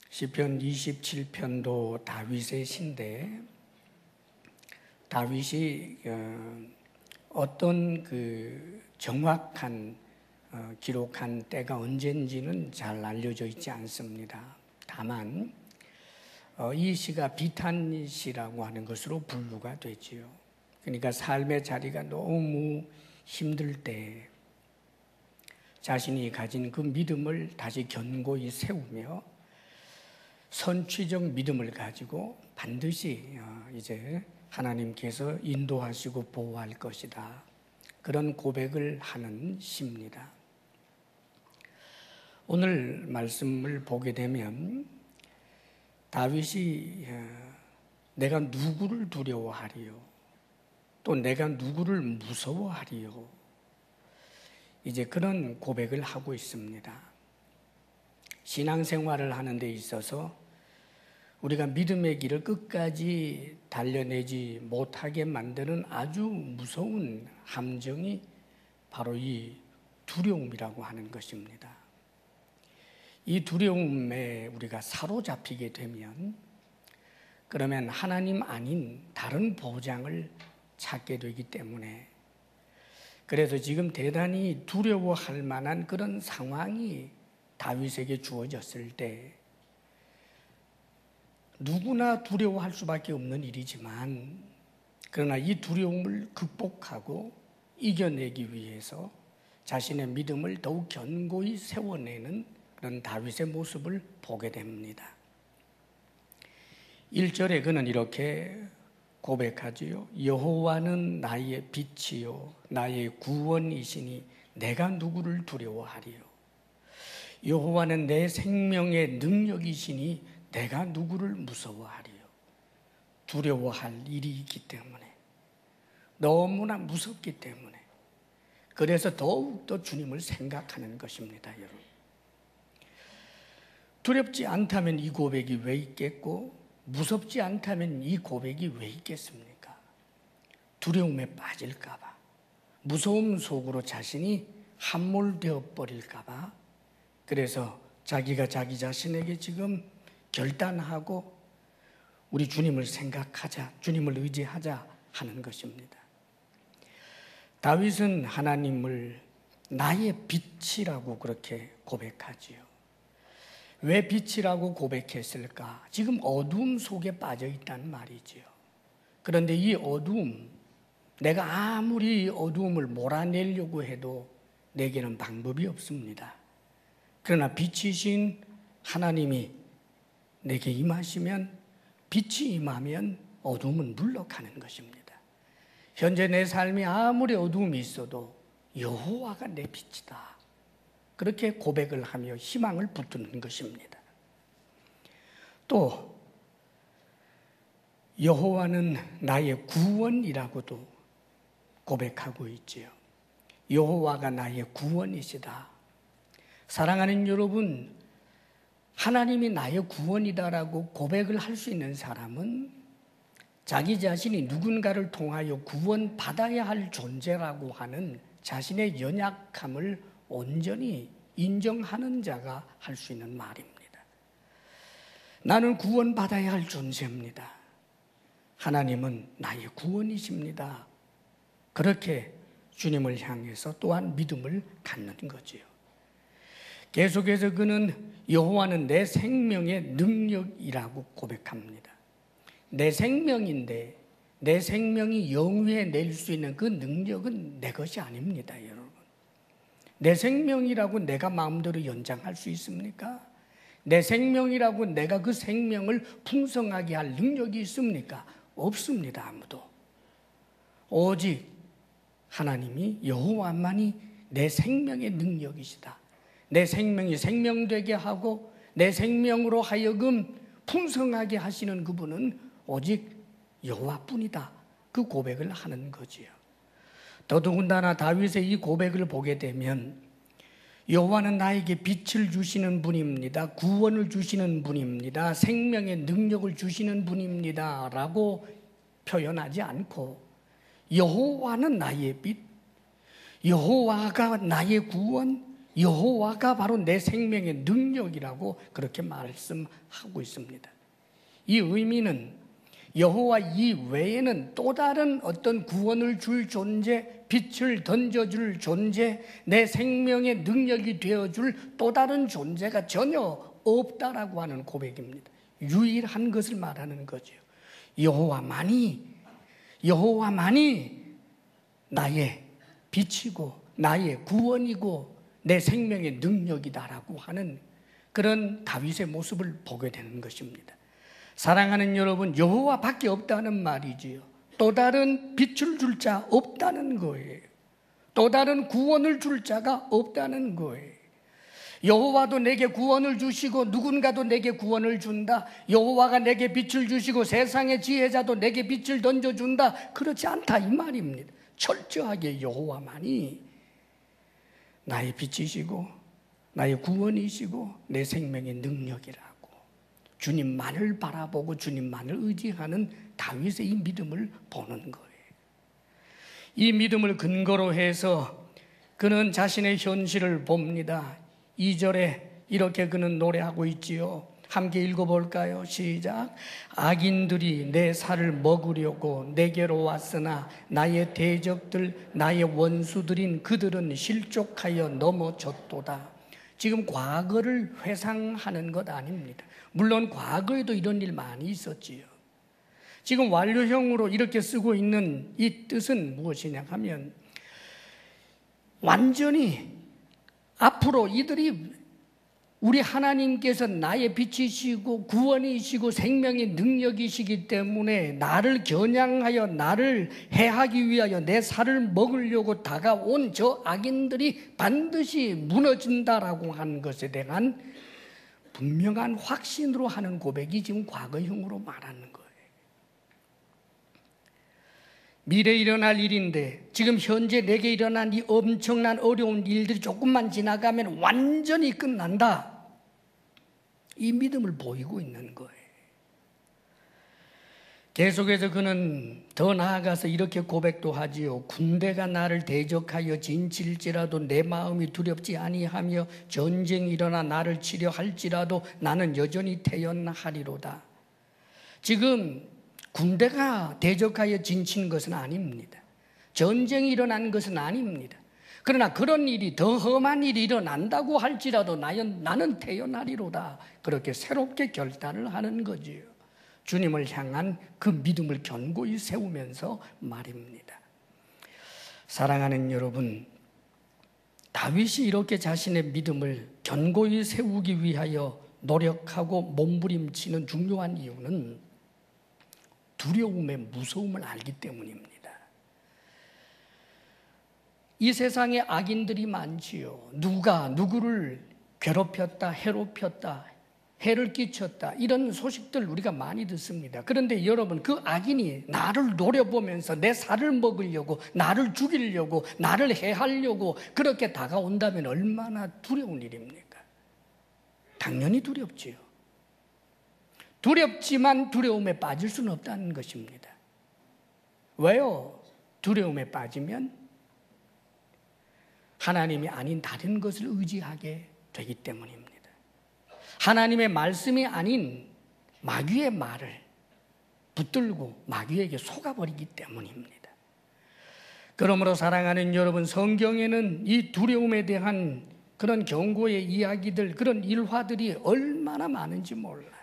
시편 27편도 다윗의 시인데 다윗이 어떤 그 정확한 기록한 때가 언제인지는 잘 알려져 있지 않습니다. 다만 이 시가 비탄시라고 하는 것으로 분류가 되지요. 그러니까 삶의 자리가 너무 힘들 때 자신이 가진 그 믿음을 다시 견고히 세우며 선취적 믿음을 가지고 반드시 이제 하나님께서 인도하시고 보호할 것이다. 그런 고백을 하는 시입니다. 오늘 말씀을 보게 되면 다윗이 내가 누구를 두려워하리요? 또 내가 누구를 무서워하리요? 이제 그런 고백을 하고 있습니다. 신앙생활을 하는 데 있어서 우리가 믿음의 길을 끝까지 달려내지 못하게 만드는 아주 무서운 함정이 바로 이 두려움이라고 하는 것입니다. 이 두려움에 우리가 사로잡히게 되면 그러면 하나님 아닌 다른 보장을 찾게 되기 때문에 그래서 지금 대단히 두려워할 만한 그런 상황이 다윗에게 주어졌을 때 누구나 두려워할 수밖에 없는 일이지만 그러나 이 두려움을 극복하고 이겨내기 위해서 자신의 믿음을 더욱 견고히 세워내는 그런 다윗의 모습을 보게 됩니다. 1절에 그는 이렇게 고백하지요. 여호와는 나의 빛이요 나의 구원이시니 내가 누구를 두려워하리요. 여호와는 내 생명의 능력이시니 내가 누구를 무서워하리요. 두려워할 일이 있기 때문에 너무나 무섭기 때문에 그래서 더욱더 주님을 생각하는 것입니다. 여러분, 두렵지 않다면 이 고백이 왜 있겠고 무섭지 않다면 이 고백이 왜 있겠습니까? 두려움에 빠질까 봐, 무서움 속으로 자신이 함몰되어 버릴까 봐, 그래서 자기가 자기 자신에게 지금 결단하고 우리 주님을 생각하자, 주님을 의지하자 하는 것입니다. 다윗은 하나님을 나의 빛이라고 그렇게 고백하지요. 왜 빛이라고 고백했을까? 지금 어두움 속에 빠져 있다는 말이지요. 그런데 이 어두움, 내가 아무리 어두움을 몰아내려고 해도 내게는 방법이 없습니다. 그러나 빛이신 하나님이 내게 임하시면, 빛이 임하면 어두움은 물러가는 것입니다. 현재 내 삶이 아무리 어두움이 있어도 여호와가 내 빛이다. 그렇게 고백을 하며 희망을 붙드는 것입니다. 또 여호와는 나의 구원이라고도 고백하고 있지요. 여호와가 나의 구원이시다. 사랑하는 여러분, 하나님이 나의 구원이다라고 고백을 할 수 있는 사람은 자기 자신이 누군가를 통하여 구원받아야 할 존재라고 하는 자신의 연약함을 온전히 인정하는 자가 할 수 있는 말입니다. 나는 구원받아야 할 존재입니다. 하나님은 나의 구원이십니다. 그렇게 주님을 향해서 또한 믿음을 갖는 거지요. 계속해서 그는 여호와는 내 생명의 능력이라고 고백합니다. 내 생명인데 내 생명이 영위해낼 수 있는 그 능력은 내 것이 아닙니다, 여러분. 내 생명이라고 내가 마음대로 연장할 수 있습니까? 내 생명이라고 내가 그 생명을 풍성하게 할 능력이 있습니까? 없습니다, 아무도. 오직 하나님이 여호와만이 내 생명의 능력이시다. 내 생명이 생명되게 하고 내 생명으로 하여금 풍성하게 하시는 그분은 오직 여호와뿐이다. 그 고백을 하는 거지요. 더더군다나 다윗의 이 고백을 보게 되면 여호와는 나에게 빛을 주시는 분입니다. 구원을 주시는 분입니다. 생명의 능력을 주시는 분입니다. 라고 표현하지 않고 여호와는 나의 빛, 여호와가 나의 구원, 여호와가 바로 내 생명의 능력이라고 그렇게 말씀하고 있습니다. 이 의미는 여호와 이외에는 또 다른 어떤 구원을 줄 존재, 빛을 던져줄 존재, 내 생명의 능력이 되어줄 또 다른 존재가 전혀 없다라고 하는 고백입니다. 유일한 것을 말하는 거죠. 여호와만이 나의 빛이고 나의 구원이고 내 생명의 능력이다라고 하는 그런 다윗의 모습을 보게 되는 것입니다. 사랑하는 여러분, 여호와밖에 없다는 말이지요. 또 다른 빛을 줄 자 없다는 거예요. 또 다른 구원을 줄 자가 없다는 거예요. 여호와도 내게 구원을 주시고 누군가도 내게 구원을 준다. 여호와가 내게 빛을 주시고 세상의 지혜자도 내게 빛을 던져준다. 그렇지 않다 이 말입니다. 철저하게 여호와만이 나의 빛이시고 나의 구원이시고 내 생명의 능력이라고 주님만을 바라보고 주님만을 의지하는 다윗의 이 믿음을 보는 거예요. 이 믿음을 근거로 해서 그는 자신의 현실을 봅니다. 2절에 이렇게 그는 노래하고 있지요. 함께 읽어볼까요? 시작. 악인들이 내 살을 먹으려고 내게로 왔으나 나의 대적들 나의 원수들인 그들은 실족하여 넘어졌도다. 지금 과거를 회상하는 것 아닙니다. 물론 과거에도 이런 일 많이 있었지요. 지금 완료형으로 이렇게 쓰고 있는 이 뜻은 무엇이냐 하면 완전히 앞으로 이들이 우리 하나님께서 나의 빛이시고 구원이시고 생명의 능력이시기 때문에 나를 겨냥하여 나를 해하기 위하여 내 살을 먹으려고 다가온 저 악인들이 반드시 무너진다라고 하는 것에 대한 분명한 확신으로 하는 고백이 지금 과거형으로 말하는 거예요. 미래에 일어날 일인데 지금 현재 내게 일어난 이 엄청난 어려운 일들이 조금만 지나가면 완전히 끝난다. 이 믿음을 보이고 있는 거예요. 계속해서 그는 더 나아가서 이렇게 고백도 하지요. 군대가 나를 대적하여 진칠지라도 내 마음이 두렵지 아니하며 전쟁이 일어나 나를 치려 할지라도 나는 여전히 태연하리로다. 지금 군대가 대적하여 진친 것은 아닙니다. 전쟁이 일어난 것은 아닙니다. 그러나 그런 일이 더 험한 일이 일어난다고 할지라도 나는 태어나리로다. 그렇게 새롭게 결단을 하는 거지요. 주님을 향한 그 믿음을 견고히 세우면서 말입니다. 사랑하는 여러분, 다윗이 이렇게 자신의 믿음을 견고히 세우기 위하여 노력하고 몸부림치는 중요한 이유는 두려움의 무서움을 알기 때문입니다. 이 세상에 악인들이 많지요. 누가 누구를 괴롭혔다, 해롭혔다, 해를 끼쳤다, 이런 소식들 우리가 많이 듣습니다. 그런데 여러분, 그 악인이 나를 노려보면서 내 살을 먹으려고, 나를 죽이려고, 나를 해하려고 그렇게 다가온다면 얼마나 두려운 일입니까? 당연히 두렵지요. 두렵지만 두려움에 빠질 수는 없다는 것입니다. 왜요? 두려움에 빠지면 하나님이 아닌 다른 것을 의지하게 되기 때문입니다. 하나님의 말씀이 아닌 마귀의 말을 붙들고 마귀에게 속아버리기 때문입니다. 그러므로 사랑하는 여러분, 성경에는 이 두려움에 대한 그런 경고의 이야기들, 그런 일화들이 얼마나 많은지 몰라요.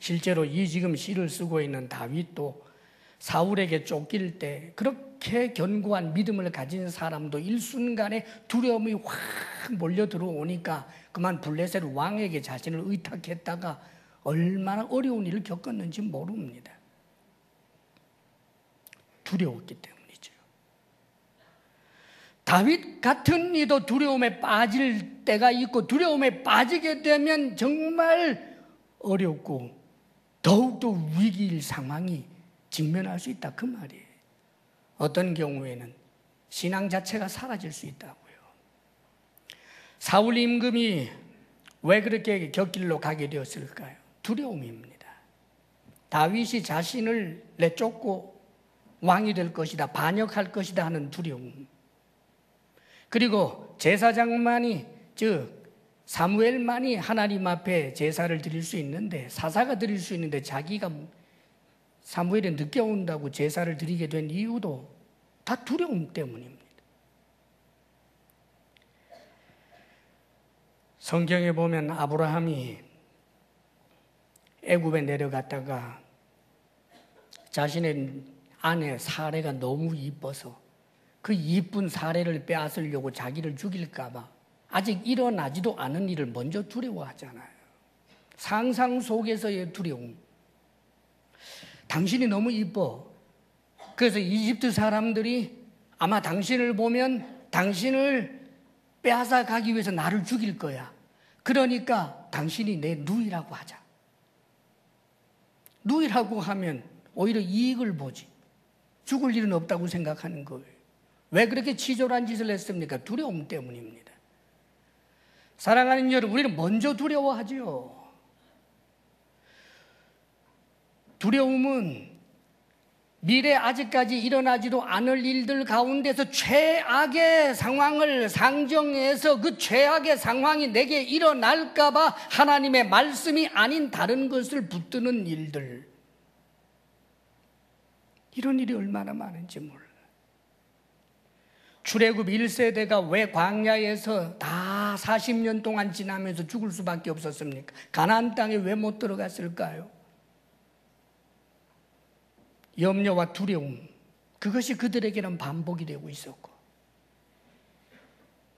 실제로 이 지금 시를 쓰고 있는 다윗도 사울에게 쫓길 때 그렇게 견고한 믿음을 가진 사람도 일순간에 두려움이 확 몰려 들어오니까 그만 블레셋 왕에게 자신을 의탁했다가 얼마나 어려운 일을 겪었는지 모릅니다. 두려웠기 때문이죠. 다윗 같은 이도 두려움에 빠질 때가 있고, 두려움에 빠지게 되면 정말 어렵고 더욱더 위기일 상황이 직면할 수 있다, 그 말이에요. 어떤 경우에는 신앙 자체가 사라질 수 있다고요. 사울 임금이 왜 그렇게 곁길로 가게 되었을까요? 두려움입니다. 다윗이 자신을 내쫓고 왕이 될 것이다, 반역할 것이다 하는 두려움. 그리고 제사장만이, 즉 사무엘만이 하나님 앞에 제사를 드릴 수 있는데, 사사가 드릴 수 있는데 자기가 사무엘이 늦게 온다고 제사를 드리게 된 이유도 다 두려움 때문입니다. 성경에 보면 아브라함이 애굽에 내려갔다가 자신의 아내 사레가 너무 이뻐서 그 이쁜 사레를 빼앗으려고 자기를 죽일까 봐 아직 일어나지도 않은 일을 먼저 두려워하잖아요. 상상 속에서의 두려움. 당신이 너무 이뻐. 그래서 이집트 사람들이 아마 당신을 보면 당신을 빼앗아 가기 위해서 나를 죽일 거야. 그러니까 당신이 내 누이라고 하자. 누이라고 하면 오히려 이익을 보지. 죽을 일은 없다고 생각하는 거예요. 왜 그렇게 치졸한 짓을 했습니까? 두려움 때문입니다. 사랑하는 여러분, 우리는 먼저 두려워하죠. 두려움은 미래 아직까지 일어나지도 않을 일들 가운데서 최악의 상황을 상정해서 그 최악의 상황이 내게 일어날까 봐 하나님의 말씀이 아닌 다른 것을 붙드는 일들. 이런 일이 얼마나 많은지 몰라요. 출애굽 1세대가 왜 광야에서 다 40년 동안 지나면서 죽을 수밖에 없었습니까? 가나안 땅에 왜 못 들어갔을까요? 염려와 두려움, 그것이 그들에게는 반복이 되고 있었고,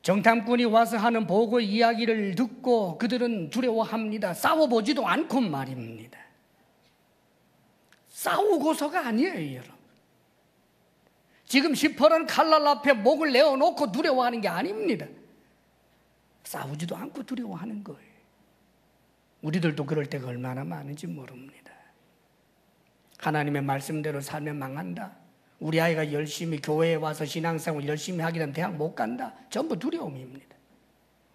정탐꾼이 와서 하는 보고 이야기를 듣고 그들은 두려워합니다. 싸워보지도 않고 말입니다. 싸우고서가 아니에요, 여러분. 지금 시퍼런 칼날 앞에 목을 내어놓고 두려워하는 게 아닙니다. 싸우지도 않고 두려워하는 거예요. 우리들도 그럴 때가 얼마나 많은지 모릅니다. 하나님의 말씀대로 살면 망한다. 우리 아이가 열심히 교회에 와서 신앙생활 열심히 하기는 대학 못 간다. 전부 두려움입니다.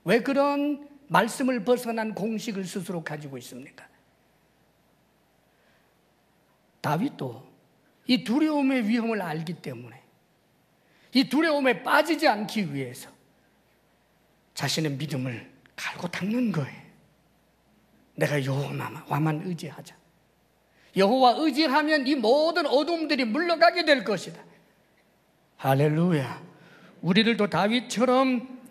왜 그런 말씀을 벗어난 공식을 스스로 가지고 있습니까? 다윗도 이 두려움의 위험을 알기 때문에 이 두려움에 빠지지 않기 위해서 자신의 믿음을 갈고 닦는 거예요. 내가 여호와만 의지하자. 여호와 의지하면 이 모든 어둠들이 물러가게 될 것이다. 할렐루야. 우리들도 다윗처럼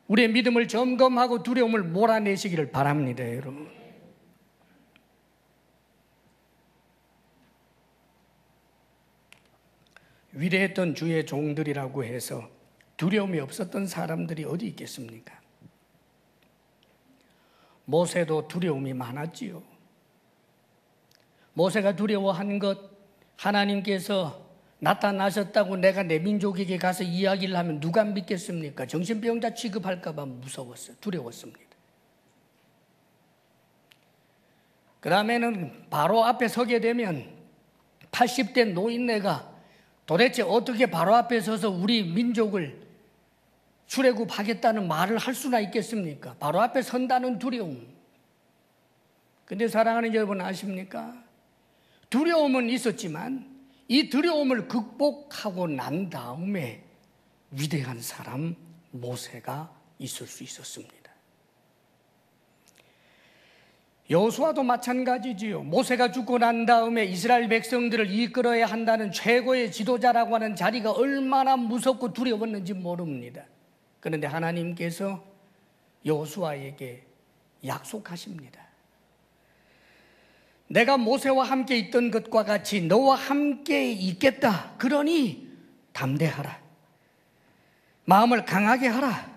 우리의 믿음을 점검하고 두려움을 몰아내시기를 바랍니다, 여러분. 위대했던 주의 종들이라고 해서 두려움이 없었던 사람들이 어디 있겠습니까? 모세도 두려움이 많았지요. 모세가 두려워한 것, 하나님께서 나타나셨다고 내가 내 민족에게 가서 이야기를 하면 누가 믿겠습니까? 정신병자 취급할까 봐 무서웠어요. 두려웠습니다. 그 다음에는 바로 앞에 서게 되면 80대 노인네가 도대체 어떻게 바로 앞에 서서 우리 민족을 출애굽하겠다는 말을 할 수나 있겠습니까? 바로 앞에 선다는 두려움. 근데 사랑하는 여러분 아십니까? 두려움은 있었지만 이 두려움을 극복하고 난 다음에 위대한 사람 모세가 있을 수 있었습니다. 여호수아도 마찬가지지요. 모세가 죽고 난 다음에 이스라엘 백성들을 이끌어야 한다는 최고의 지도자라고 하는 자리가 얼마나 무섭고 두려웠는지 모릅니다. 그런데 하나님께서 여호수아에게 약속하십니다. 내가 모세와 함께 있던 것과 같이 너와 함께 있겠다. 그러니 담대하라. 마음을 강하게 하라.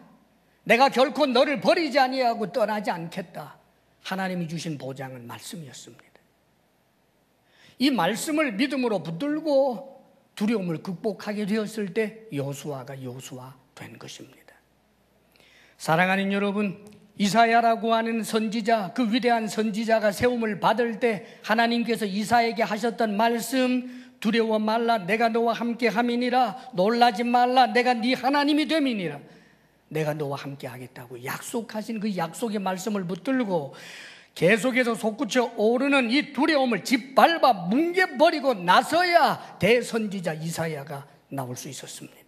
내가 결코 너를 버리지 아니하고 떠나지 않겠다. 하나님이 주신 보장은 말씀이었습니다. 이 말씀을 믿음으로 붙들고 두려움을 극복하게 되었을 때 여호수아가 여호수아 된 것입니다. 사랑하는 여러분, 이사야라고 하는 선지자, 그 위대한 선지자가 세움을 받을 때 하나님께서 이사야에게 하셨던 말씀, 두려워 말라 내가 너와 함께 함이니라. 놀라지 말라 내가 네 하나님이 됨이니라. 내가 너와 함께 하겠다고 약속하신 그 약속의 말씀을 붙들고 계속해서 솟구쳐 오르는 이 두려움을 짓밟아 뭉개버리고 나서야 대선지자 이사야가 나올 수 있었습니다.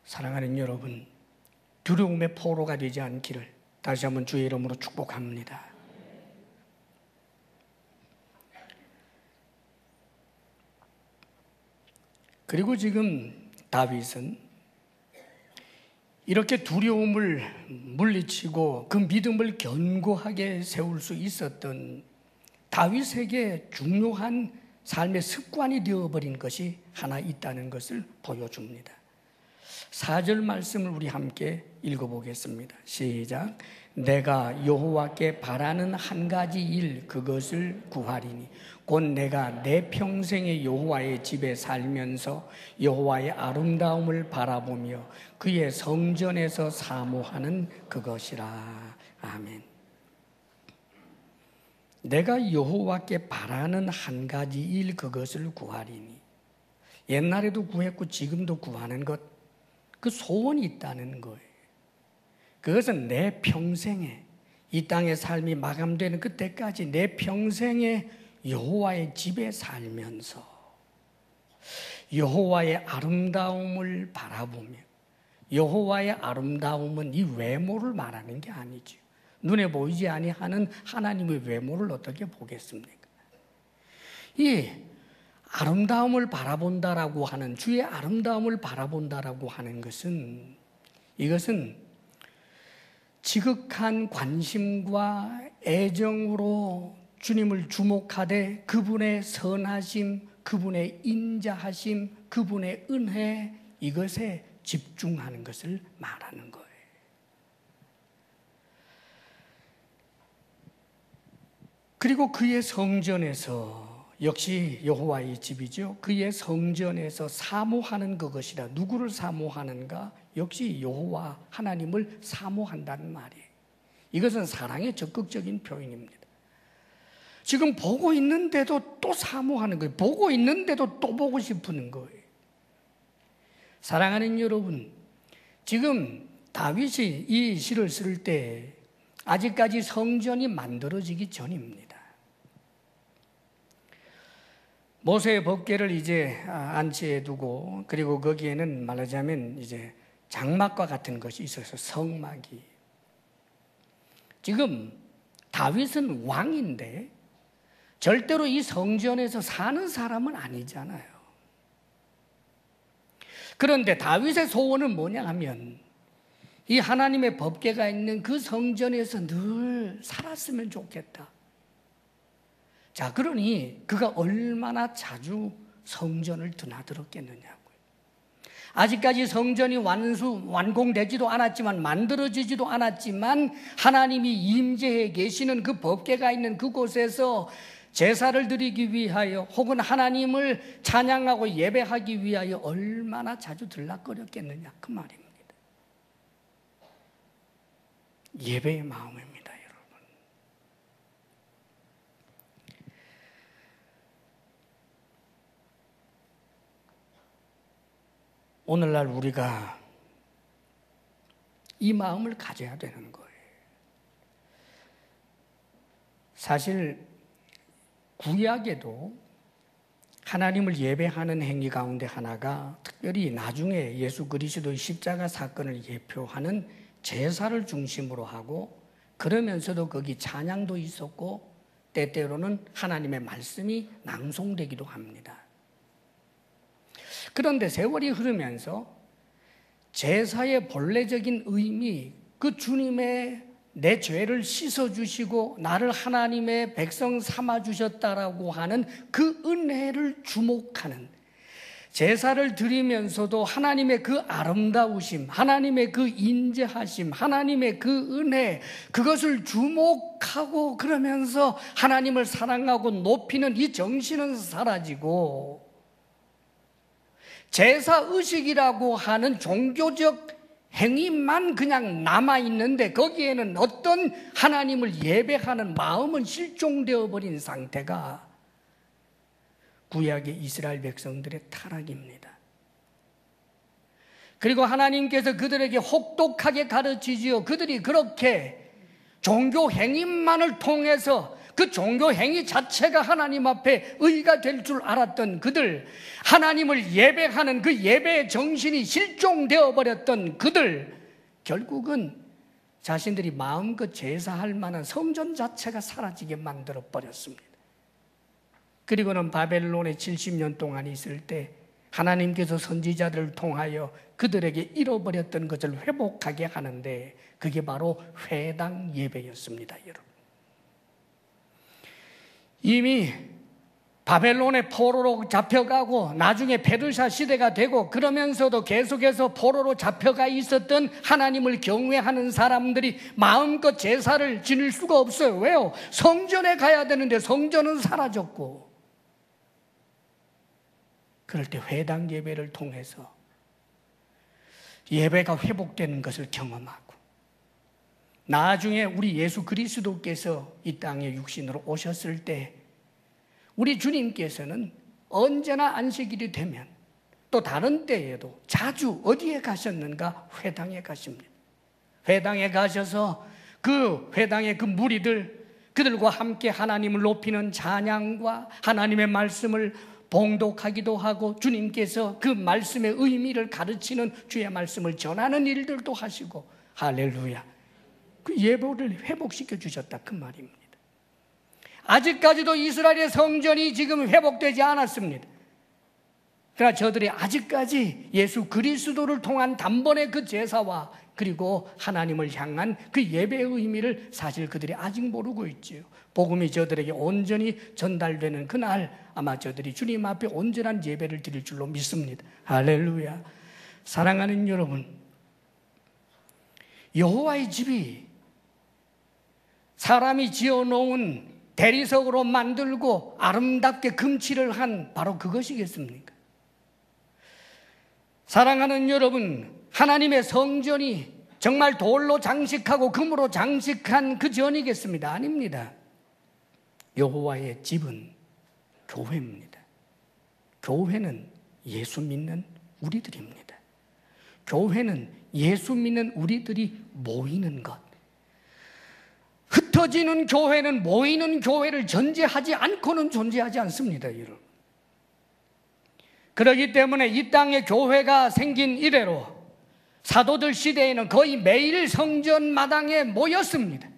사랑하는 여러분, 두려움의 포로가 되지 않기를 다시 한번 주의 이름으로 축복합니다. 그리고 지금 다윗은 이렇게 두려움을 물리치고 그 믿음을 견고하게 세울 수 있었던 다윗에게 중요한 삶의 습관이 되어버린 것이 하나 있다는 것을 보여줍니다. 4절 말씀을 우리 함께 읽어보겠습니다. 시작. 내가 여호와께 바라는 한 가지 일 그것을 구하리니 곧 내가 내 평생에 여호와의 집에 살면서 여호와의 아름다움을 바라보며 그의 성전에서 사모하는 그것이라. 아멘. 내가 여호와께 바라는 한 가지 일 그것을 구하리니, 옛날에도 구했고 지금도 구하는 것, 그 소원이 있다는 거예요. 그것은 내 평생에, 이 땅의 삶이 마감되는 그때까지 내 평생에 여호와의 집에 살면서 여호와의 아름다움을 바라보며, 여호와의 아름다움은 이 외모를 말하는 게 아니죠. 눈에 보이지 아니하는 하나님의 외모를 어떻게 보겠습니까? 이 아름다움을 바라본다라고 하는, 주의 아름다움을 바라본다라고 하는 것은, 이것은 지극한 관심과 애정으로 주님을 주목하되 그분의 선하심, 그분의 인자하심, 그분의 은혜, 이것에 집중하는 것을 말하는 거예요. 그리고 그의 성전에서, 역시 여호와의 집이죠. 그의 성전에서 사모하는 그것이라. 누구를 사모하는가? 역시 여호와 하나님을 사모한다는 말이에요. 이것은 사랑의 적극적인 표현입니다. 지금 보고 있는데도 또 사모하는 거예요. 보고 있는데도 또 보고 싶은 거예요. 사랑하는 여러분, 지금 다윗이 이 시를 쓸 때 아직까지 성전이 만들어지기 전입니다. 모세의 법궤를 이제 안치해 두고, 그리고 거기에는 말하자면 이제 장막과 같은 것이 있어서 성막이. 지금 다윗은 왕인데 절대로 이 성전에서 사는 사람은 아니잖아요. 그런데 다윗의 소원은 뭐냐 하면 이 하나님의 법궤가 있는 그 성전에서 늘 살았으면 좋겠다. 자, 그러니 그가 얼마나 자주 성전을 드나들었겠느냐고요. 아직까지 성전이 완공되지도 않았지만, 만들어지지도 않았지만 하나님이 임재해 계시는 그 법궤가 있는 그곳에서 제사를 드리기 위하여 혹은 하나님을 찬양하고 예배하기 위하여 얼마나 자주 들락거렸겠느냐, 그 말입니다. 예배의 마음입니다. 오늘날 우리가 이 마음을 가져야 되는 거예요. 사실 구약에도 하나님을 예배하는 행위 가운데 하나가 특별히 나중에 예수 그리스도의 십자가 사건을 예표하는 제사를 중심으로 하고, 그러면서도 거기 찬양도 있었고 때때로는 하나님의 말씀이 낭송되기도 합니다. 그런데 세월이 흐르면서 제사의 본래적인 의미, 그 주님의 내 죄를 씻어주시고 나를 하나님의 백성 삼아주셨다라고 하는 그 은혜를 주목하는, 제사를 드리면서도 하나님의 그 아름다우심, 하나님의 그 인자하심, 하나님의 그 은혜, 그것을 주목하고 그러면서 하나님을 사랑하고 높이는 이 정신은 사라지고, 제사의식이라고 하는 종교적 행위만 그냥 남아있는데 거기에는 어떤 하나님을 예배하는 마음은 실종되어 버린 상태가 구약의 이스라엘 백성들의 타락입니다. 그리고 하나님께서 그들에게 혹독하게 가르치지요. 그들이 그렇게 종교 행위만을 통해서 그 종교 행위 자체가 하나님 앞에 의가 될 줄 알았던 그들, 하나님을 예배하는 그 예배의 정신이 실종되어 버렸던 그들, 결국은 자신들이 마음껏 제사할 만한 성전 자체가 사라지게 만들어 버렸습니다. 그리고는 바벨론에 70년 동안 있을 때 하나님께서 선지자들을 통하여 그들에게 잃어버렸던 것을 회복하게 하는데, 그게 바로 회당 예배였습니다, 여러분. 이미 바벨론의 포로로 잡혀가고 나중에 페르시아 시대가 되고 그러면서도 계속해서 포로로 잡혀가 있었던 하나님을 경외하는 사람들이 마음껏 제사를 지낼 수가 없어요. 왜요? 성전에 가야 되는데 성전은 사라졌고, 그럴 때 회당 예배를 통해서 예배가 회복되는 것을 경험하고, 나중에 우리 예수 그리스도께서 이 땅에 육신으로 오셨을 때 우리 주님께서는 언제나 안식일이 되면 또 다른 때에도 자주 어디에 가셨는가? 회당에 가십니다. 회당에 가셔서 그 회당의 그 무리들, 그들과 함께 하나님을 높이는 찬양과 하나님의 말씀을 봉독하기도 하고, 주님께서 그 말씀의 의미를 가르치는 주의 말씀을 전하는 일들도 하시고, 할렐루야, 그 예배를 회복시켜 주셨다, 그 말입니다. 아직까지도 이스라엘의 성전이 지금 회복되지 않았습니다. 그러나 저들이 아직까지 예수 그리스도를 통한 단번의 그 제사와 그리고 하나님을 향한 그 예배의 의미를 사실 그들이 아직 모르고 있지요. 복음이 저들에게 온전히 전달되는 그날 아마 저들이 주님 앞에 온전한 예배를 드릴 줄로 믿습니다. 할렐루야. 사랑하는 여러분, 여호와의 집이 사람이 지어놓은 대리석으로 만들고 아름답게 금칠을 한 바로 그것이겠습니까? 사랑하는 여러분, 하나님의 성전이 정말 돌로 장식하고 금으로 장식한 그 전이겠습니다? 아닙니다. 여호와의 집은 교회입니다. 교회는 예수 믿는 우리들입니다. 교회는 예수 믿는 우리들이 모이는 것. 흩어지는 교회는 모이는 교회를 전제하지 않고는 존재하지 않습니다, 여러분. 그렇기 때문에 이 땅에 교회가 생긴 이래로 사도들 시대에는 거의 매일 성전 마당에 모였습니다.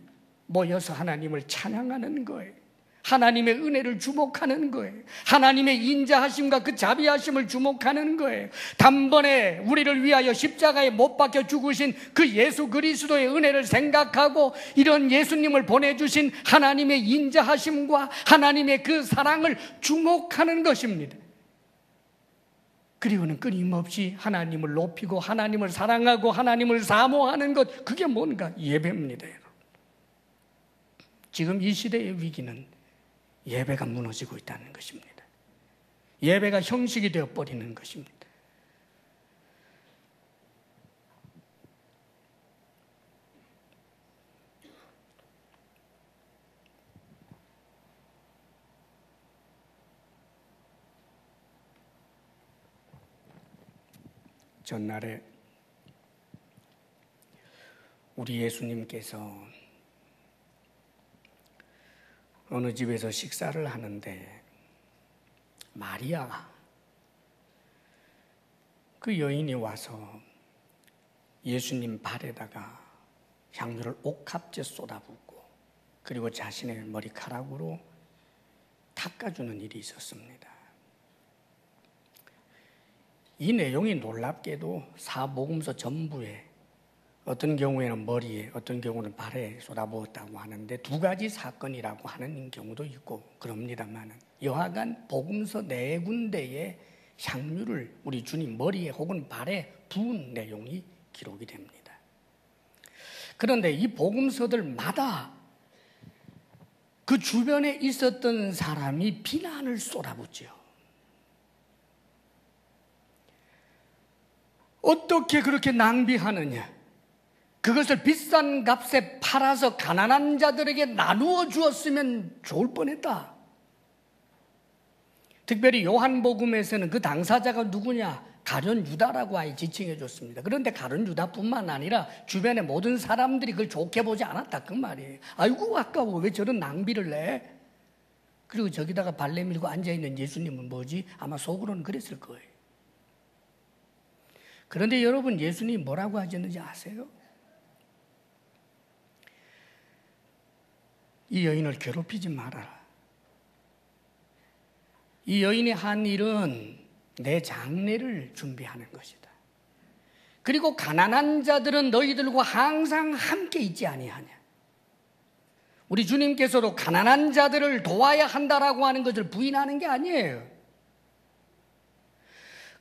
모여서 하나님을 찬양하는 거예요. 하나님의 은혜를 주목하는 거예요. 하나님의 인자하심과 그 자비하심을 주목하는 거예요. 단번에 우리를 위하여 십자가에 못 박혀 죽으신 그 예수 그리스도의 은혜를 생각하고, 이런 예수님을 보내주신 하나님의 인자하심과 하나님의 그 사랑을 주목하는 것입니다. 그리고는 끊임없이 하나님을 높이고 하나님을 사랑하고 하나님을 사모하는 것, 그게 뭔가? 예배입니다, 여러분. 지금 이 시대의 위기는 예배가 무너지고 있다는 것입니다. 예배가 형식이 되어버리는 것입니다. 전날에 우리 예수님께서 어느 집에서 식사를 하는데 마리아, 그 여인이 와서 예수님 발에다가 향유를 옥합째 쏟아붓고 그리고 자신의 머리카락으로 닦아주는 일이 있었습니다. 이 내용이 놀랍게도 사복음서 전부에 어떤 경우에는 머리에, 어떤 경우는 발에 쏟아부었다고 하는데 두 가지 사건이라고 하는 경우도 있고 그럽니다만, 여하간 복음서 네 군데에 향유를 우리 주님 머리에 혹은 발에 부은 내용이 기록이 됩니다. 그런데 이 복음서들마다 그 주변에 있었던 사람이 비난을 쏟아붓죠. 어떻게 그렇게 낭비하느냐? 그것을 비싼 값에 팔아서 가난한 자들에게 나누어 주었으면 좋을 뻔했다. 특별히 요한복음에서는 그 당사자가 누구냐? 가룟 유다라고 아예 지칭해 줬습니다. 그런데 가룟 유다뿐만 아니라 주변의 모든 사람들이 그걸 좋게 보지 않았다 그 말이에요. 아이고 아까워, 왜 저런 낭비를 내? 그리고 저기다가 발 내밀고 앉아있는 예수님은 뭐지? 아마 속으로는 그랬을 거예요. 그런데 여러분, 예수님이 뭐라고 하셨는지 아세요? 이 여인을 괴롭히지 말아라. 이 여인이 한 일은 내 장례를 준비하는 것이다. 그리고 가난한 자들은 너희들과 항상 함께 있지 아니하냐. 우리 주님께서도 가난한 자들을 도와야 한다라고 하는 것을 부인하는 게 아니에요.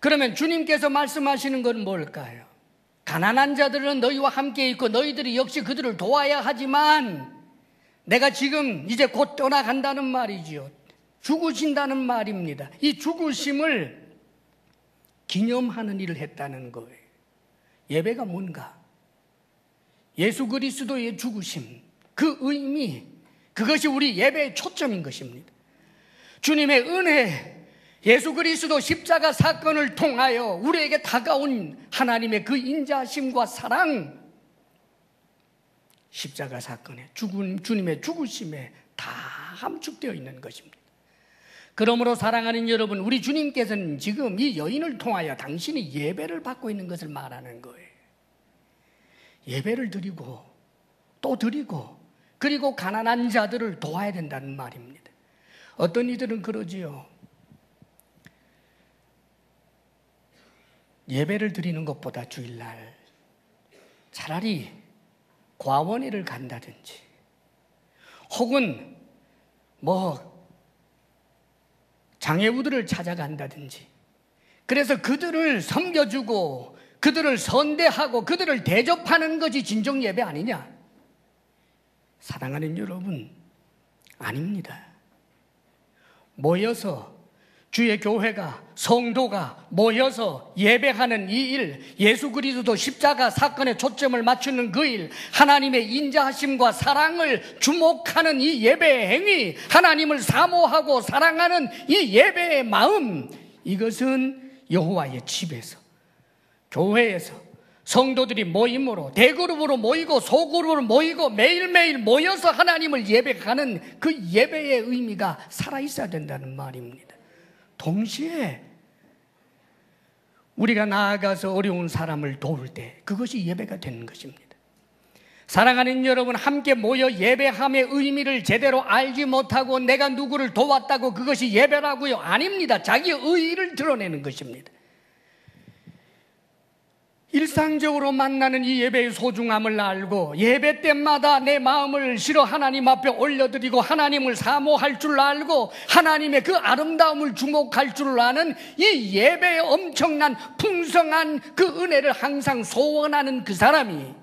그러면 주님께서 말씀하시는 건 뭘까요? 가난한 자들은 너희와 함께 있고 너희들이 역시 그들을 도와야 하지만 내가 지금 이제 곧 떠나간다는 말이지요. 죽으신다는 말입니다. 이 죽으심을 기념하는 일을 했다는 거예요. 예배가 뭔가? 예수 그리스도의 죽으심, 그 의미, 그것이 우리 예배의 초점인 것입니다. 주님의 은혜, 예수 그리스도 십자가 사건을 통하여 우리에게 다가온 하나님의 그 인자하심과 사랑, 십자가 사건에 주님의 죽으심에 다 함축되어 있는 것입니다. 그러므로 사랑하는 여러분, 우리 주님께서는 지금 이 여인을 통하여 당신이 예배를 받고 있는 것을 말하는 거예요. 예배를 드리고 또 드리고 그리고 가난한 자들을 도와야 된다는 말입니다. 어떤 이들은 그러지요. 예배를 드리는 것보다 주일날 차라리 과원회를 간다든지 혹은 장애우들을 찾아간다든지 그래서 그들을 섬겨주고 그들을 선대하고 그들을 대접하는 것이 진정 예배 아니냐? 사랑하는 여러분, 아닙니다. 모여서 주의 교회가, 성도가 모여서 예배하는 이 일, 예수 그리스도 십자가 사건에 초점을 맞추는 그 일, 하나님의 인자하심과 사랑을 주목하는 이 예배의 행위, 하나님을 사모하고 사랑하는 이 예배의 마음, 이것은 여호와의 집에서, 교회에서 성도들이 모임으로, 대그룹으로 모이고 소그룹으로 모이고 매일매일 모여서 하나님을 예배하는 그 예배의 의미가 살아있어야 된다는 말입니다. 동시에 우리가 나아가서 어려운 사람을 도울 때 그것이 예배가 되는 것입니다. 사랑하는 여러분, 함께 모여 예배함의 의미를 제대로 알지 못하고 내가 누구를 도왔다고 그것이 예배라고요? 아닙니다. 자기의 의의를 드러내는 것입니다. 일상적으로 만나는 이 예배의 소중함을 알고 예배 때마다 내 마음을 실어 하나님 앞에 올려드리고 하나님을 사모할 줄 알고 하나님의 그 아름다움을 주목할 줄 아는 이 예배의 엄청난 풍성한 그 은혜를 항상 소원하는 그 사람이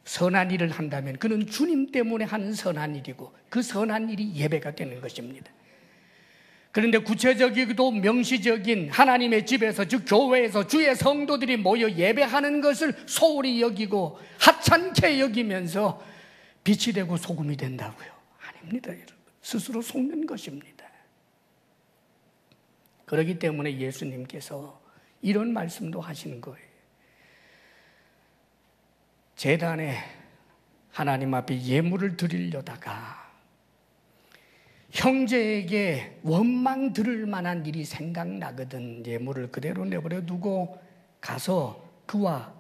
선한 일을 한다면 그는 주님 때문에 하는 선한 일이고 그 선한 일이 예배가 되는 것입니다. 그런데 구체적이고 명시적인 하나님의 집에서, 즉 교회에서 주의 성도들이 모여 예배하는 것을 소홀히 여기고 하찮게 여기면서 빛이 되고 소금이 된다고요? 아닙니다, 여러분. 스스로 속는 것입니다. 그렇기 때문에 예수님께서 이런 말씀도 하시는 거예요. 제단에 하나님 앞에 예물을 드리려다가 형제에게 원망 들을 만한 일이 생각나거든 예물을 그대로 내버려 두고 가서 그와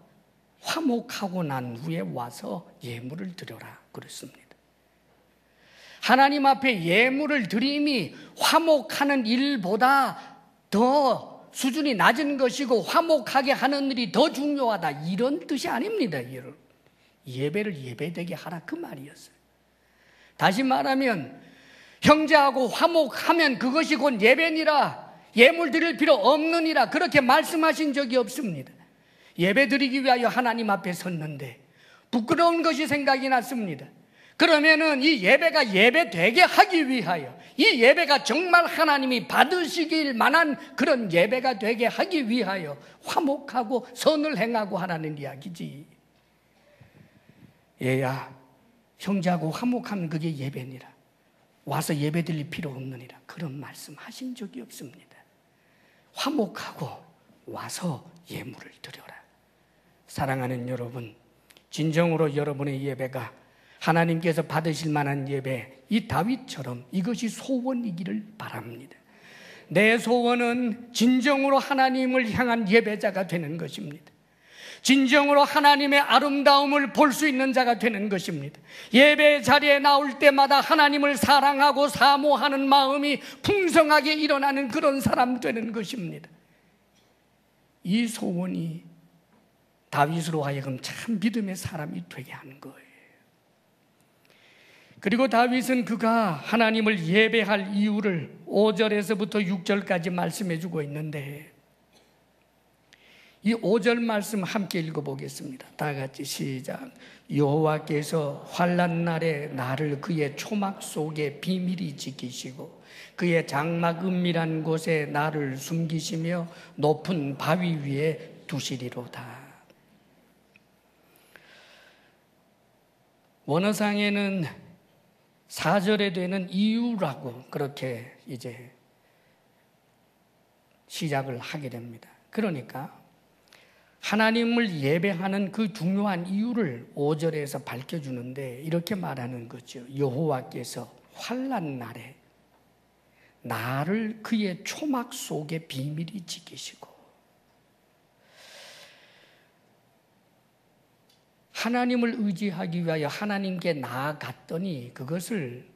화목하고 난 후에 와서 예물을 드려라 그랬습니다. 하나님 앞에 예물을 드림이 화목하는 일보다 더 수준이 낮은 것이고 화목하게 하는 일이 더 중요하다, 이런 뜻이 아닙니다. 여러분, 예배를 예배되게 하라 그 말이었어요. 다시 말하면 형제하고 화목하면 그것이 곧 예배니라, 예물 드릴 필요 없느니라, 그렇게 말씀하신 적이 없습니다. 예배 드리기 위하여 하나님 앞에 섰는데 부끄러운 것이 생각이 났습니다. 그러면은 이 예배가 예배되게 하기 위하여, 이 예배가 정말 하나님이 받으시길 만한 그런 예배가 되게 하기 위하여 화목하고 선을 행하고 하라는 이야기지. 얘야, 형제하고 화목하면 그게 예배니라, 와서 예배 드릴 필요 없느니라, 그런 말씀 하신 적이 없습니다. 화목하고 와서 예물을 드려라. 사랑하는 여러분, 진정으로 여러분의 예배가 하나님께서 받으실 만한 예배, 이 다윗처럼 이것이 소원이기를 바랍니다. 내 소원은 진정으로 하나님을 향한 예배자가 되는 것입니다. 진정으로 하나님의 아름다움을 볼 수 있는 자가 되는 것입니다. 예배 자리에 나올 때마다 하나님을 사랑하고 사모하는 마음이 풍성하게 일어나는 그런 사람 되는 것입니다. 이 소원이 다윗으로 하여금 참 믿음의 사람이 되게 하는 거예요. 그리고 다윗은 그가 하나님을 예배할 이유를 5절에서부터 6절까지 말씀해 주고 있는데, 이 5절 말씀 함께 읽어보겠습니다. 다 같이 시작. 여호와께서 환난 날에 나를 그의 초막 속에 비밀히 지키시고 그의 장막 은밀한 곳에 나를 숨기시며 높은 바위 위에 두시리로다. 원어상에는 4절에 되는 이유라고 그렇게 이제 시작을 하게 됩니다. 그러니까 하나님을 예배하는 그 중요한 이유를 5절에서 밝혀주는데 이렇게 말하는 거죠. 여호와께서 환난 날에 나를 그의 초막 속에 비밀히 지키시고, 하나님을 의지하기 위하여 하나님께 나아갔더니 그것을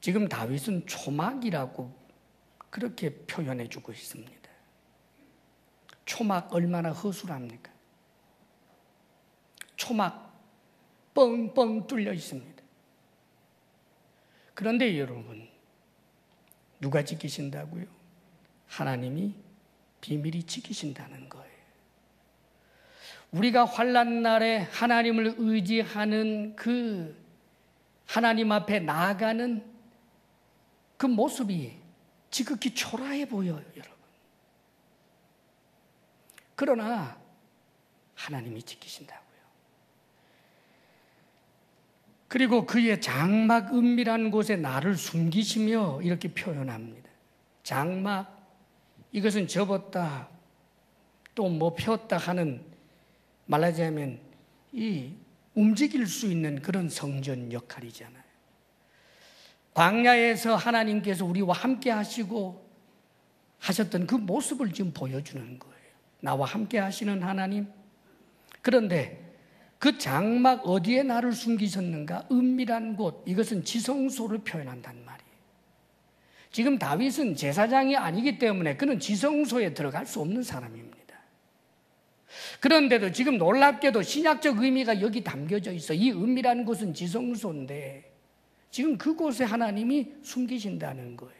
지금 다윗은 초막이라고 그렇게 표현해 주고 있습니다. 초막 얼마나 허술합니까? 초막 뻥뻥 뚫려 있습니다. 그런데 여러분, 누가 지키신다고요? 하나님이 비밀히 지키신다는 거예요. 우리가 환난 날에 하나님을 의지하는 그 하나님 앞에 나아가는 그 모습이 지극히 초라해 보여요, 여러분. 그러나 하나님이 지키신다고요. 그리고 그의 장막 은밀한 곳에 나를 숨기시며 이렇게 표현합니다. 장막, 이것은 접었다 또 뭐 폈다 하는, 말하자면 이 움직일 수 있는 그런 성전 역할이잖아요. 광야에서 하나님께서 우리와 함께 하시고 하셨던 그 모습을 지금 보여주는 거예요. 나와 함께 하시는 하나님. 그런데 그 장막 어디에 나를 숨기셨는가? 은밀한 곳, 이것은 지성소를 표현한단 말이에요. 지금 다윗은 제사장이 아니기 때문에 그는 지성소에 들어갈 수 없는 사람입니다. 그런데도 지금 놀랍게도 신약적 의미가 여기 담겨져 있어. 이 은밀한 곳은 지성소인데 지금 그곳에 하나님이 숨기신다는 거예요.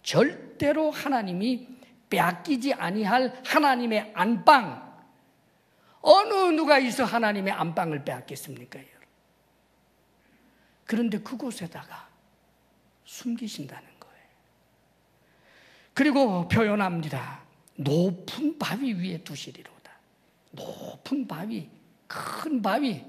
절대로 하나님이 빼앗기지 아니할 하나님의 안방, 어느 누가 있어 하나님의 안방을 빼앗겠습니까? 그런데 그곳에다가 숨기신다는 거예요. 그리고 표현합니다. 높은 바위 위에 두시리로다. 높은 바위, 큰 바위,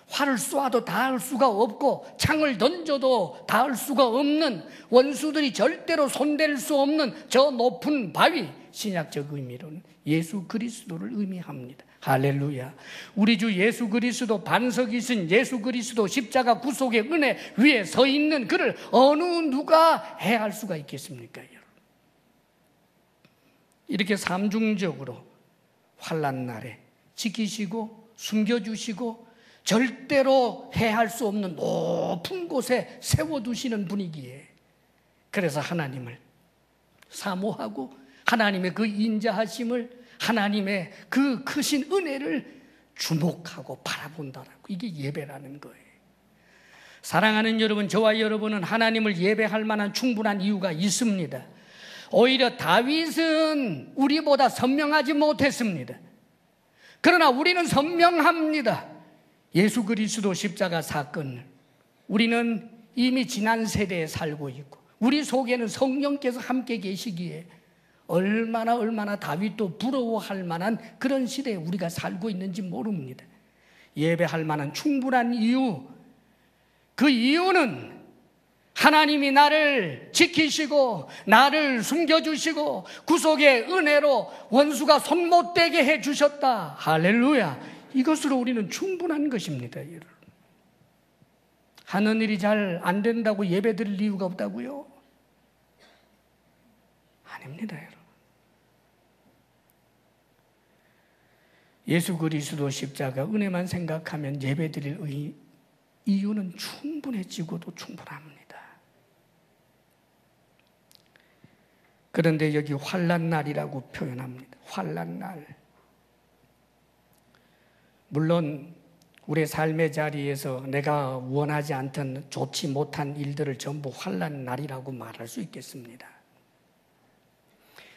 활을 쏘아도 닿을 수가 없고 창을 던져도 닿을 수가 없는, 원수들이 절대로 손댈 수 없는 저 높은 바위, 신약적 의미로는 예수 그리스도를 의미합니다. 할렐루야. 우리 주 예수 그리스도, 반석이신 예수 그리스도, 십자가 구속의 은혜 위에 서 있는 그를 어느 누가 해할 수가 있겠습니까, 여러분? 이렇게 삼중적으로 환난 날에 지키시고 숨겨주시고 절대로 해할 수 없는 높은 곳에 세워두시는 분이기에, 그래서 하나님을 사모하고 하나님의 그 인자하심을, 하나님의 그 크신 은혜를 주목하고 바라본다라고, 이게 예배라는 거예요. 사랑하는 여러분, 저와 여러분은 하나님을 예배할 만한 충분한 이유가 있습니다. 오히려 다윗은 우리보다 선명하지 못했습니다. 그러나 우리는 선명합니다. 예수 그리스도 십자가 사건을 우리는 이미 지난 세대에 살고 있고 우리 속에는 성령께서 함께 계시기에 얼마나 다윗도 부러워할 만한 그런 시대에 우리가 살고 있는지 모릅니다. 예배할 만한 충분한 이유, 그 이유는 하나님이 나를 지키시고 나를 숨겨주시고 구속의 은혜로 원수가 손 못 대게 해주셨다. 할렐루야. 이것으로 우리는 충분한 것입니다. 여러분. 하는 일이 잘 안 된다고 예배 드릴 이유가 없다고요? 아닙니다, 여러분. 예수 그리스도 십자가 은혜만 생각하면 예배 드릴 이유는 충분해지고도 충분합니다. 그런데 여기 환난날이라고 표현합니다. 환난날. 물론 우리의 삶의 자리에서 내가 원하지 않던 좋지 못한 일들을 전부 환난날이라고 말할 수 있겠습니다.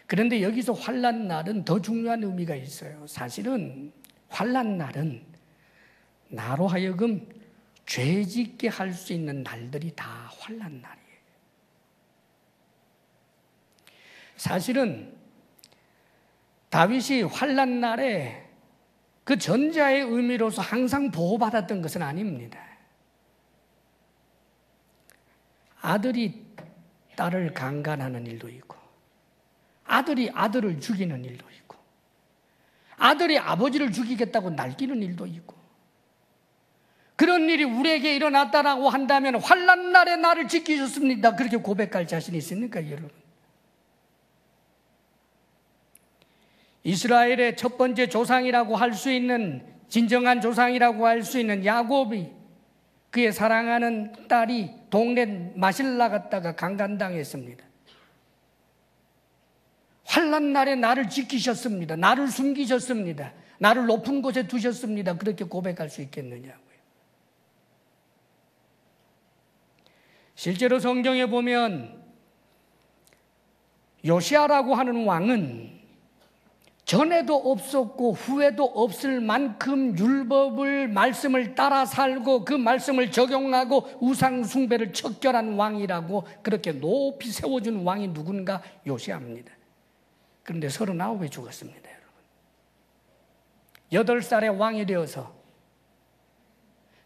그런데 여기서 환난날은 더 중요한 의미가 있어요. 사실은 환난날은 나로 하여금 죄짓게 할 수 있는 날들이 다 환난날이에요. 사실은 다윗이 환난날에 그 전자의 의미로서 항상 보호받았던 것은 아닙니다. 아들이 딸을 강간하는 일도 있고, 아들이 아들을 죽이는 일도 있고, 아들이 아버지를 죽이겠다고 날뛰는 일도 있고, 그런 일이 우리에게 일어났다라고 한다면 환난날에 나를 지키셨습니다. 그렇게 고백할 자신이 있습니까, 여러분? 이스라엘의 첫 번째 조상이라고 할 수 있는, 진정한 조상이라고 할 수 있는 야곱이 그의 사랑하는 딸이 동네 마실 나갔다가 강간당했습니다. 환난날에 나를 지키셨습니다. 나를 숨기셨습니다. 나를 높은 곳에 두셨습니다. 그렇게 고백할 수 있겠느냐고요. 실제로 성경에 보면 요시야라고 하는 왕은 전에도 없었고 후에도 없을 만큼 율법을, 말씀을 따라 살고 그 말씀을 적용하고 우상 숭배를 척결한 왕이라고 그렇게 높이 세워준 왕이 누군가? 요시야입니다. 그런데 39에 죽었습니다, 여러분. 8살에 왕이 되어서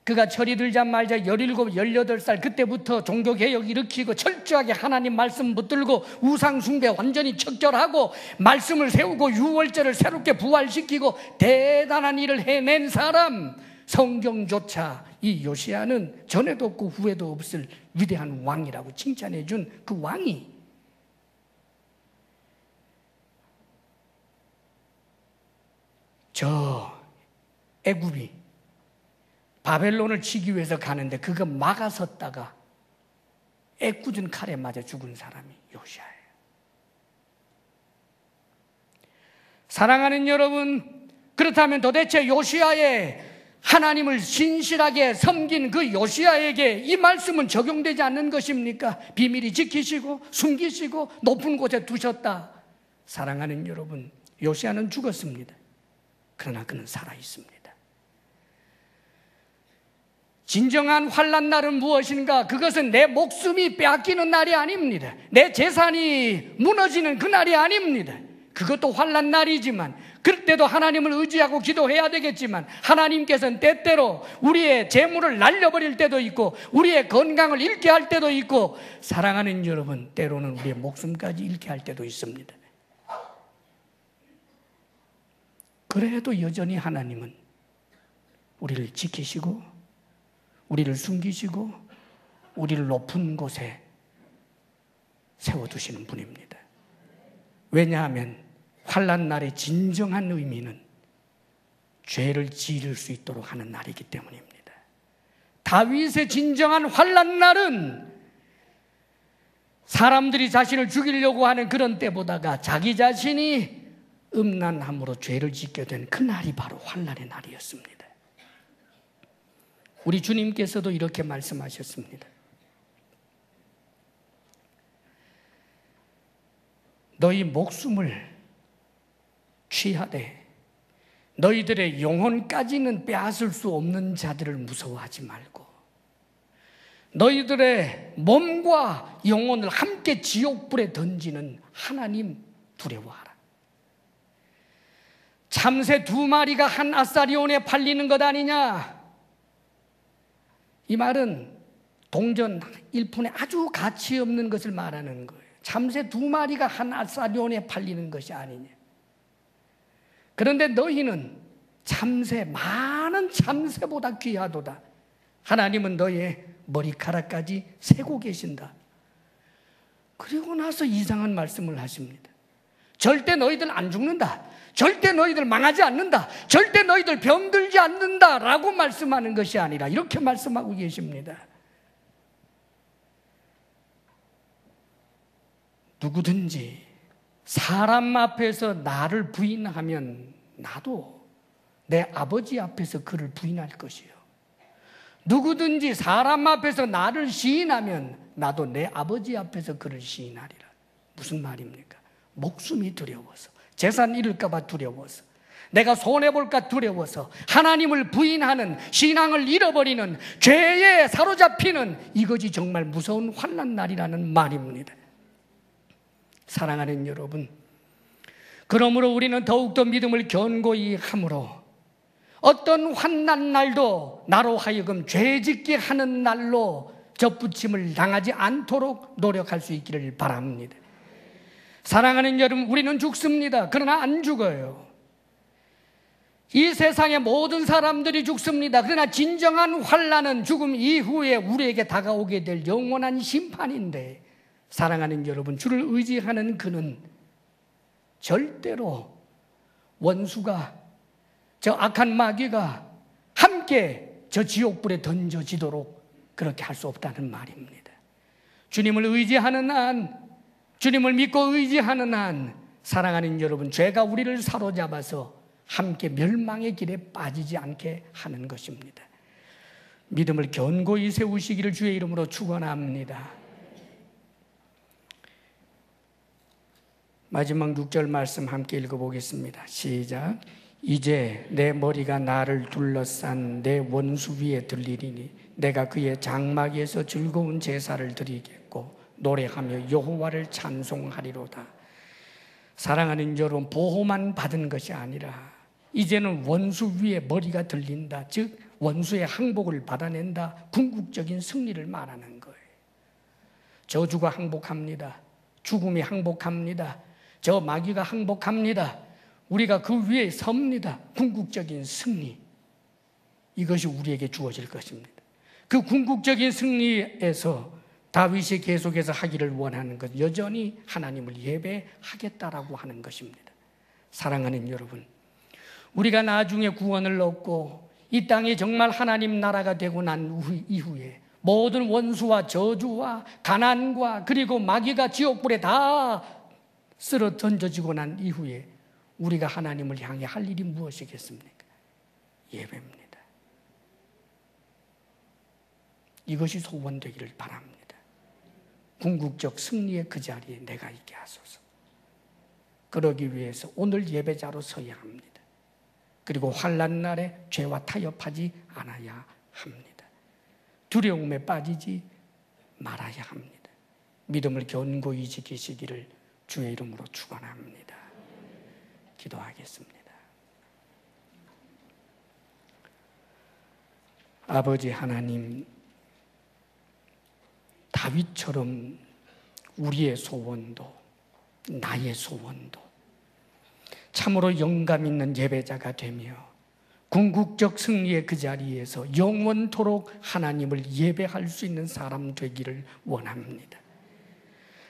그가 철이 들자마자 17, 18살 그때부터 종교개혁 일으키고 철저하게 하나님 말씀 붙들고 우상숭배 완전히 척결하고 말씀을 세우고 유월절을 새롭게 부활시키고 대단한 일을 해낸 사람, 성경조차 이 요시야는 전에도 없고 후에도 없을 위대한 왕이라고 칭찬해 준 그 왕이 저 애굽이 바벨론을 치기 위해서 가는데 그거 막아섰다가 애꿎은 칼에 맞아 죽은 사람이 요시야예요. 사랑하는 여러분, 그렇다면 도대체 요시야의 하나님을 신실하게 섬긴 그 요시야에게 이 말씀은 적용되지 않는 것입니까? 비밀이 지키시고 숨기시고 높은 곳에 두셨다. 사랑하는 여러분, 요시야는 죽었습니다. 그러나 그는 살아있습니다. 진정한 환난날은 무엇인가? 그것은 내 목숨이 빼앗기는 날이 아닙니다. 내 재산이 무너지는 그 날이 아닙니다. 그것도 환난날이지만 그럴 때도 하나님을 의지하고 기도해야 되겠지만 하나님께서는 때때로 우리의 재물을 날려버릴 때도 있고 우리의 건강을 잃게 할 때도 있고 사랑하는 여러분, 때로는 우리의 목숨까지 잃게 할 때도 있습니다. 그래도 여전히 하나님은 우리를 지키시고 우리를 숨기시고 우리를 높은 곳에 세워두시는 분입니다. 왜냐하면 환난날의 진정한 의미는 죄를 지을 수 있도록 하는 날이기 때문입니다. 다윗의 진정한 환난날은 사람들이 자신을 죽이려고 하는 그런 때보다가 자기 자신이 음란함으로 죄를 짓게 된 그 날이 바로 환난의 날이었습니다. 우리 주님께서도 이렇게 말씀하셨습니다. 너희 목숨을 취하되 너희들의 영혼까지는 빼앗을 수 없는 자들을 무서워하지 말고 너희들의 몸과 영혼을 함께 지옥불에 던지는 하나님 두려워하라. 참새 2마리가 한 아사리온에 팔리는 것 아니냐? 이 말은 동전 1푼에 아주 가치 없는 것을 말하는 거예요. 참새 2마리가 한 아사리온에 팔리는 것이 아니냐. 그런데 너희는 많은 참새보다 귀하도다. 하나님은 너의 머리카락까지 세고 계신다. 그리고 나서 이상한 말씀을 하십니다. 절대 너희들 안 죽는다. 절대 너희들 망하지 않는다. 절대 너희들 병들지 않는다 라고 말씀하는 것이 아니라 이렇게 말씀하고 계십니다. 누구든지 사람 앞에서 나를 부인하면 나도 내 아버지 앞에서 그를 부인할 것이요. 누구든지 사람 앞에서 나를 시인하면 나도 내 아버지 앞에서 그를 시인하리라. 무슨 말입니까? 목숨이 두려워서, 재산 잃을까 봐 두려워서, 내가 손해볼까 두려워서 하나님을 부인하는, 신앙을 잃어버리는, 죄에 사로잡히는 이것이 정말 무서운 환난 날이라는 말입니다. 사랑하는 여러분, 그러므로 우리는 더욱더 믿음을 견고히 함으로 어떤 환난 날도 나로 하여금 죄짓게 하는 날로 접붙임을 당하지 않도록 노력할 수 있기를 바랍니다. 사랑하는 여러분, 우리는 죽습니다. 그러나 안 죽어요. 이 세상의 모든 사람들이 죽습니다. 그러나 진정한 환난은 죽음 이후에 우리에게 다가오게 될 영원한 심판인데, 사랑하는 여러분, 주를 의지하는 그는 절대로 원수가, 저 악한 마귀가 함께 저 지옥불에 던져지도록 그렇게 할 수 없다는 말입니다. 주님을 의지하는 한, 주님을 믿고 의지하는 한, 사랑하는 여러분, 죄가 우리를 사로잡아서 함께 멸망의 길에 빠지지 않게 하는 것입니다. 믿음을 견고히 세우시기를 주의 이름으로 축원합니다. 마지막 6절 말씀 함께 읽어보겠습니다. 시작. 이제 내 머리가 나를 둘러싼 내 원수 위에 들리리니 내가 그의 장막에서 즐거운 제사를 드리겠고 노래하며 여호와를 찬송하리로다. 사랑하는 여러분, 보호만 받은 것이 아니라 이제는 원수 위에 머리가 들린다. 즉 원수의 항복을 받아낸다. 궁극적인 승리를 말하는 거예요. 저주가 항복합니다. 죽음이 항복합니다. 저 마귀가 항복합니다. 우리가 그 위에 섭니다. 궁극적인 승리, 이것이 우리에게 주어질 것입니다. 그 궁극적인 승리에서 다윗이 계속해서 하기를 원하는 것, 여전히 하나님을 예배하겠다라고 하는 것입니다. 사랑하는 여러분, 우리가 나중에 구원을 얻고 이 땅이 정말 하나님 나라가 되고 난 이후에 모든 원수와 저주와 가난과 그리고 마귀가 지옥불에 다 쓸어 던져지고 난 이후에 우리가 하나님을 향해 할 일이 무엇이겠습니까? 예배입니다. 이것이 소원되기를 바랍니다. 궁극적 승리의 그 자리에 내가 있게 하소서. 그러기 위해서 오늘 예배자로 서야 합니다. 그리고 환난 날에 죄와 타협하지 않아야 합니다. 두려움에 빠지지 말아야 합니다. 믿음을 견고히 지키시기를 주의 이름으로 축원합니다. 기도하겠습니다. 아버지 하나님, 다윗처럼 우리의 소원도, 나의 소원도 참으로 영감 있는 예배자가 되며 궁극적 승리의 그 자리에서 영원토록 하나님을 예배할 수 있는 사람 되기를 원합니다.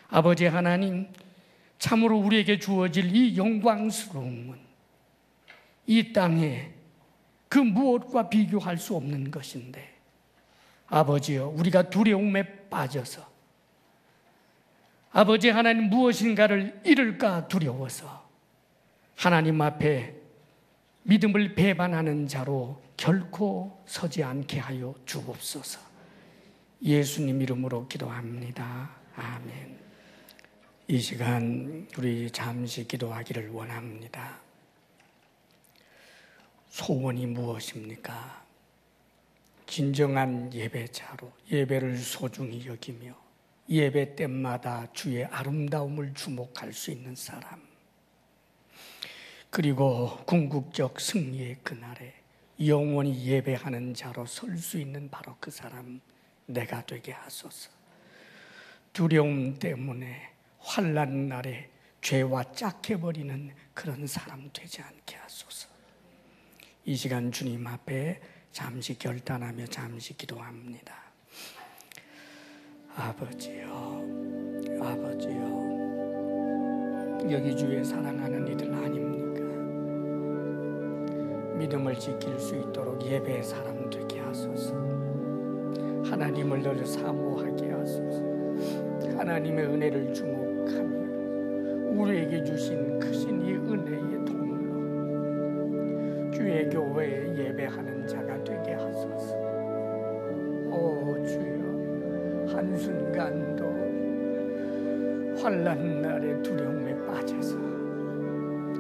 아버지 하나님, 참으로 우리에게 주어질 이 영광스러움은 이 땅에 그 무엇과 비교할 수 없는 것인데, 아버지여, 우리가 두려움에 빠져서 아버지 하나님 무엇인가를 잃을까 두려워서 하나님 앞에 믿음을 배반하는 자로 결코 서지 않게 하여 주옵소서. 예수님 이름으로 기도합니다. 아멘. 이 시간 우리 잠시 기도하기를 원합니다. 소원이 무엇입니까? 진정한 예배자로 예배를 소중히 여기며 예배 때마다 주의 아름다움을 주목할 수 있는 사람, 그리고 궁극적 승리의 그날에 영원히 예배하는 자로 설 수 있는 바로 그 사람, 내가 되게 하소서. 두려움 때문에 환난 날에 죄와 짝해버리는 그런 사람 되지 않게 하소서. 이 시간 주님 앞에 잠시 결단하며 잠시 기도합니다. 아버지요, 아버지요, 여기 주의 사랑하는 이들 아닙니까? 믿음을 지킬 수 있도록 예배의 사람 되게 하소서. 하나님을 늘 사모하게 하소서. 하나님의 은혜를 주목하며 우리에게 주신 크신 이 은혜의 통로, 주의 교회에 예배하는 자가 되게 하소서. 오 주여, 한순간도 환난 날의 두려움에 빠져서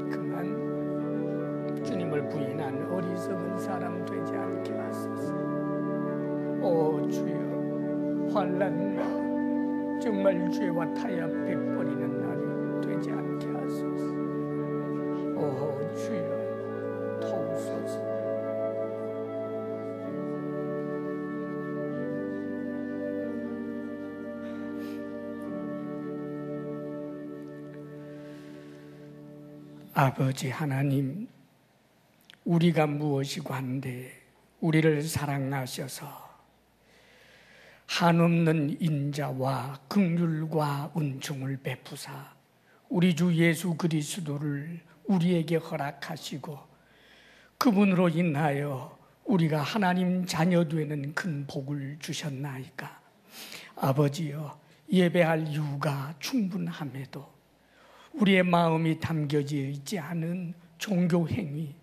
그만 주님을 부인한 어리석은 사람 되지 않게 하소서. 오 주여, 환난 날 정말 죄와 타협해버리는 날이 되지 않게 하소서. 오 주여, 도우소서. 아버지 하나님, 우리가 무엇이고 한데 우리를 사랑하셔서 한없는 인자와 긍휼과 은총을 베푸사 우리 주 예수 그리스도를 우리에게 허락하시고 그분으로 인하여 우리가 하나님 자녀 되는 큰 복을 주셨나이까. 아버지여, 예배할 이유가 충분함에도 우리의 마음이 담겨져 있지 않은 종교 행위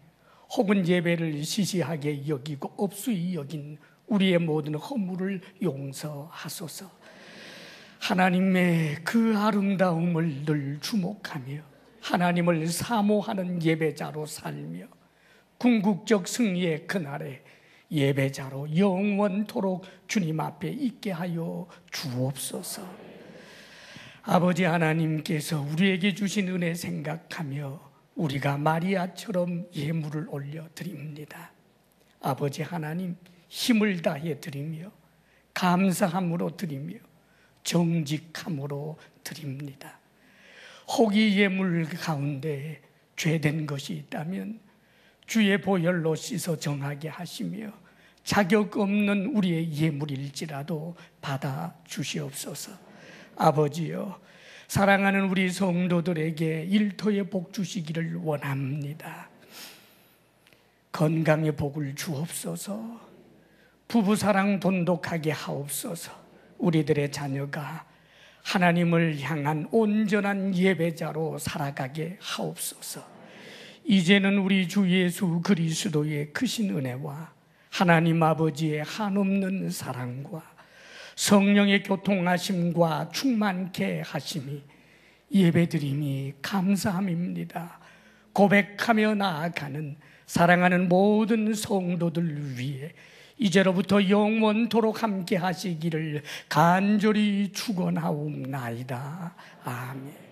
혹은 예배를 시시하게 여기고 업수히 여긴 우리의 모든 허물을 용서하소서. 하나님의 그 아름다움을 늘 주목하며 하나님을 사모하는 예배자로 살며 궁극적 승리의 그날에 예배자로 영원토록 주님 앞에 있게 하여 주옵소서. 아버지 하나님께서 우리에게 주신 은혜 생각하며 우리가 마리아처럼 예물을 올려드립니다. 아버지 하나님, 힘을 다해 드리며 감사함으로 드리며 정직함으로 드립니다. 혹이 예물 가운데 죄된 것이 있다면 주의 보혈로 씻어 정하게 하시며 자격 없는 우리의 예물일지라도 받아 주시옵소서. 아버지여, 사랑하는 우리 성도들에게 일터의 복 주시기를 원합니다. 건강의 복을 주옵소서. 부부사랑 돈독하게 하옵소서. 우리들의 자녀가 하나님을 향한 온전한 예배자로 살아가게 하옵소서. 이제는 우리 주 예수 그리스도의 크신 은혜와 하나님 아버지의 한없는 사랑과 성령의 교통하심과 충만케 하심이 예배드림이 감사함입니다. 고백하며 나아가는 사랑하는 모든 성도들 위해 이제로부터 영원토록 함께 하시기를 간절히 축원하옵나이다. 아멘.